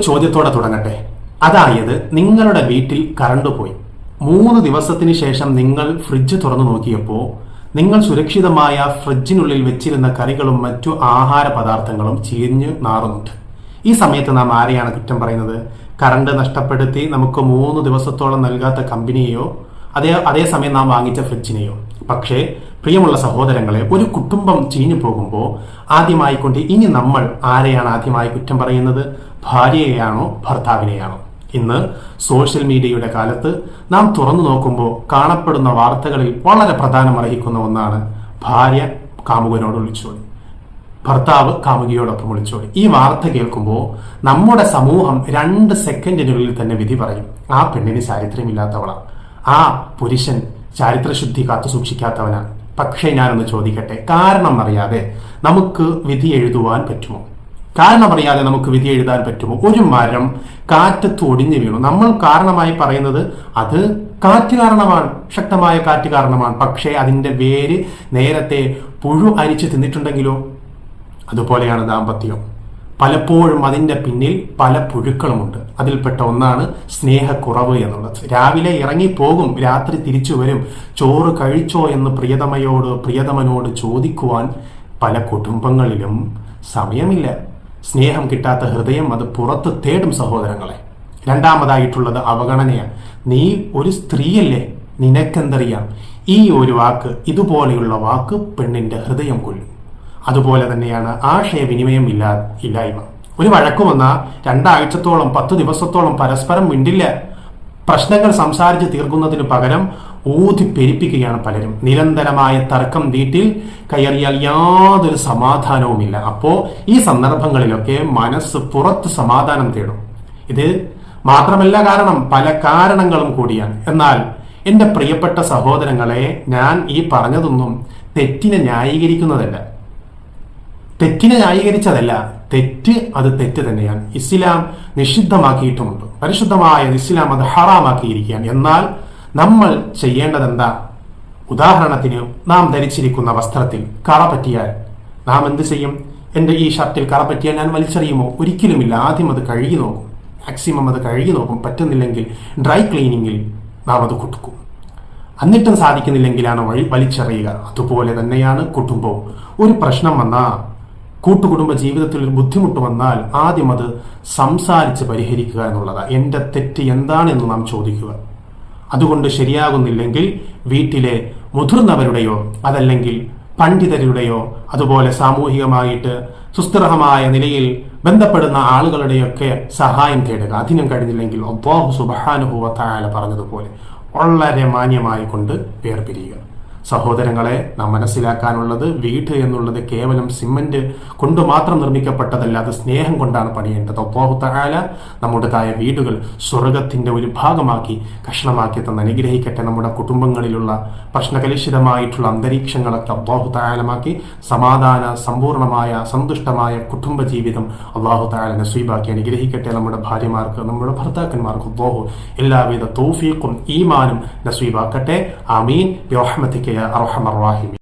ചോദ്യത്തോടെ തുടങ്ങട്ടെ. അതായത്, നിങ്ങളുടെ വീട്ടിൽ കറണ്ട് പോയി 3 ദിവസത്തിന് ശേഷം നിങ്ങൾ ഫ്രിഡ്ജ് തുറന്നു നോക്കിയപ്പോൾ നിങ്ങൾ സുരക്ഷിതമായ ഫ്രിഡ്ജിനുള്ളിൽ വെച്ചിരുന്ന കറികളും മറ്റു ആഹാര പദാർത്ഥങ്ങളും ചീഞ്ഞു നാറുന്നുണ്ട്. ഈ സമയത്ത് നാം ആരെയാണ് കുറ്റം പറയുന്നത്? കറണ്ട് നഷ്ടപ്പെടുത്തി നമുക്ക് 3 ദിവസത്തോളം നൽകാത്ത കമ്പനിയെയോ അതേസമയം നാം വാങ്ങിച്ച ഫ്രിഡ്ജിനെയോ? പക്ഷേ പ്രിയമുള്ള സഹോദരങ്ങളെ, ഒരു കുടുംബം ചീഞ്ഞു പോകുമ്പോൾ ആദ്യമായിക്കൊണ്ട് ഇനി നമ്മൾ ആരെയാണ് ആദ്യമായി കുറ്റം പറയുന്നത്? ഭാര്യയെയാണോ ഭർത്താവിനെയാണോ? ഇന്ന് സോഷ്യൽ മീഡിയയുടെ കാലത്ത് നാം തുറന്നു നോക്കുമ്പോൾ കാണപ്പെടുന്ന വാർത്തകളിൽ വളരെ പ്രാധാന്യമർഹിക്കുന്ന ഒന്നാണ് ഭാര്യ കാമുകനോട് ഒളിച്ചോടി, ഭർത്താവ് കാമുകിയോടൊപ്പം ഒളിച്ചോടി. ഈ വാർത്ത കേൾക്കുമ്പോൾ നമ്മുടെ സമൂഹം 2 സെക്കൻഡിനുള്ളിൽ തന്നെ വിധി പറയും, ആ പെണ്ണിന് ചാരിത്രമില്ലാത്തവളാണ്, ആ പുരുഷൻ ചാരിത്രശുദ്ധി കാത്തു സൂക്ഷിക്കാത്തവനാണ്. പക്ഷേ ഞാനൊന്ന് ചോദിക്കട്ടെ, കാരണം അറിയാതെ നമുക്ക് വിധി എഴുതുവാൻ പറ്റുമോ? കാരണം അറിയാതെ നമുക്ക് വിധി എഴുതാൻ പറ്റുമോ? ഒരു മരം കാറ്റത്ത് ഒടിഞ്ഞു വീണു, നമ്മൾ കാരണമായി പറയുന്നത് അത് കാറ്റ് കാരണമാണ്, ശക്തമായ കാറ്റ് കാരണമാണ്. പക്ഷേ അതിന്റെ വേര് നേരത്തെ പുഴു അരിച്ച് തിന്നിട്ടുണ്ടെങ്കിലോ? അതുപോലെയാണ് ദാമ്പത്യം. പലപ്പോഴും അതിന്റെ പിന്നിൽ പല പുഴുക്കളുമുണ്ട്. അതിൽപ്പെട്ട ഒന്നാണ് സ്നേഹക്കുറവ് എന്നുള്ളത്. രാവിലെ ഇറങ്ങിപ്പോകും, രാത്രി തിരിച്ചു വരും. ചോറ് കഴിച്ചോ എന്ന് പ്രിയതമനോട് ചോദിക്കുവാൻ പല കുടുംബങ്ങളിലും സമയമില്ല. സ്നേഹം കിട്ടാത്ത ഹൃദയം അത് പുറത്ത് തേടും സഹോദരങ്ങളെ. രണ്ടാമതായിട്ടുള്ളത് അവഗണനയാണ്. നീ ഒരു സ്ത്രീയല്ലേ, നിനക്കെന്തറിയാം? ഈ ഒരു വാക്ക്, ഇതുപോലെയുള്ള വാക്ക് പെണ്ണിന്റെ ഹൃദയം കൊല്ലും. അതുപോലെ തന്നെയാണ് ആശയവിനിമയം ഇല്ലായ്മ. ഒരു വഴക്ക് വന്നാൽ 2 ആഴ്ചത്തോളം 10 ദിവസത്തോളം പരസ്പരം മിണ്ടില്ല. പ്രശ്നങ്ങൾ സംസാരിച്ച് തീർക്കുന്നതിന് പകരം ഊതി പെരിപ്പിക്കുകയാണ് പലരും. നിരന്തരമായ തർക്കം വീട്ടിൽ കയറിയാൽ യാതൊരു സമാധാനവുമില്ല. അപ്പോ ഈ സന്ദർഭങ്ങളിലൊക്കെ മനസ്സ് പുറത്ത് സമാധാനം തേടും. ഇത് മാത്രമല്ല, കാരണം പല കാരണങ്ങളും കൂടിയാണ്. എന്നാൽ എന്റെ പ്രിയപ്പെട്ട സഹോദരങ്ങളെ, ഞാൻ ഈ പറഞ്ഞതൊന്നും തെറ്റിനെ ന്യായീകരിക്കുന്നതല്ല, തെറ്റ് അത് തെറ്റ് തന്നെയാണ്. ഇസ്ലാം നിഷിദ്ധമാക്കിയിട്ടുമുണ്ട്. പരിശുദ്ധമായ ഇസ്ലാം അത് ഹറാമാക്കിയിരിക്കുകയാണ്. എന്നാൽ നമ്മൾ ചെയ്യേണ്ടത് എന്താ? ഉദാഹരണത്തിന്, നാം ധരിച്ചിരിക്കുന്ന വസ്ത്രത്തിൽ കറ പറ്റിയാൽ നാം എന്ത് ചെയ്യും? എന്റെ ഈ ഷർട്ടിൽ കറ പറ്റിയാൽ ഞാൻ വലിച്ചെറിയുമോ? ഒരിക്കലുമില്ല. ആദ്യം അത് കഴുകി നോക്കും, മാക്സിമം അത് കഴുകി നോക്കും. പറ്റുന്നില്ലെങ്കിൽ ഡ്രൈ ക്ലീനിങ്ങിൽ നാം അത് കൊടുക്കും. എന്നിട്ടും സാധിക്കുന്നില്ലെങ്കിലാണ് വലിച്ചെറിയുക. അതുപോലെ തന്നെയാണ് കുടുംബവും. ഒരു പ്രശ്നം വന്നാൽ, കൂട്ടുകുടുംബ ജീവിതത്തിൽ ഒരു ബുദ്ധിമുട്ട് വന്നാൽ ആദ്യം അത് സംസാരിച്ച് പരിഹരിക്കുക എന്നുള്ളതാണ്. എന്റെ തെറ്റ് എന്താണെന്ന് നാം ചോദിക്കുക. അതുകൊണ്ട് ശരിയാകുന്നില്ലെങ്കിൽ വീട്ടിലെ മുതിർന്നവരുടെയോ അതല്ലെങ്കിൽ പണ്ഡിതരുടെയോ അതുപോലെ സാമൂഹികമായിട്ട് സുസ്ഥിരമായ നിലയിൽ ബന്ധപ്പെടുന്ന ആളുകളുടെയൊക്കെ സഹായം തേടുക. അതിനും കഴിഞ്ഞില്ലെങ്കിൽ അല്ലാഹു സുബ്ഹാനഹു വ തആല പറഞ്ഞതുപോലെ വളരെ മാന്യമായി കൊണ്ട് വേർപിരിയുക. സഹോദരങ്ങളെ, നാം മനസ്സിലാക്കാനുള്ളത്, വീട് എന്നുള്ളത് കേവലം സിമന്റ് കൊണ്ട് മാത്രം നിർമ്മിക്കപ്പെട്ടതല്ല, അത് സ്നേഹം കൊണ്ടാണ് പണിയേണ്ടത്. അല്ലാഹു തആല നമ്മുടേതായ വീടുകൾ സ്വർഗത്തിന്റെ ഒരു ഭാഗമാക്കി കഷ്ണമാക്കി തന്ന് അനുഗ്രഹിക്കട്ടെ. നമ്മുടെ കുടുംബങ്ങളിലുള്ള പ്രശ്നകലുഷിതമായിട്ടുള്ള അന്തരീക്ഷങ്ങളൊക്കെ അല്ലാഹു തആലമാക്കി സമാധാന സമ്പൂർണമായ സന്തുഷ്ടമായ കുടുംബ ജീവിതം അല്ലാഹു തആല നസീബാക്കി അനുഗ്രഹിക്കട്ടെ. നമ്മുടെ ഭാര്യമാർക്ക്, നമ്മുടെ ഭർത്താക്കന്മാർക്ക് അല്ലാഹു എല്ലാവിധ തൗഫീഖും ഈമാനും നസീബാക്കട്ടെ. ആമീൻ ബിറഹ്മതിക യാ അർഹമർ റഹീമീൻ.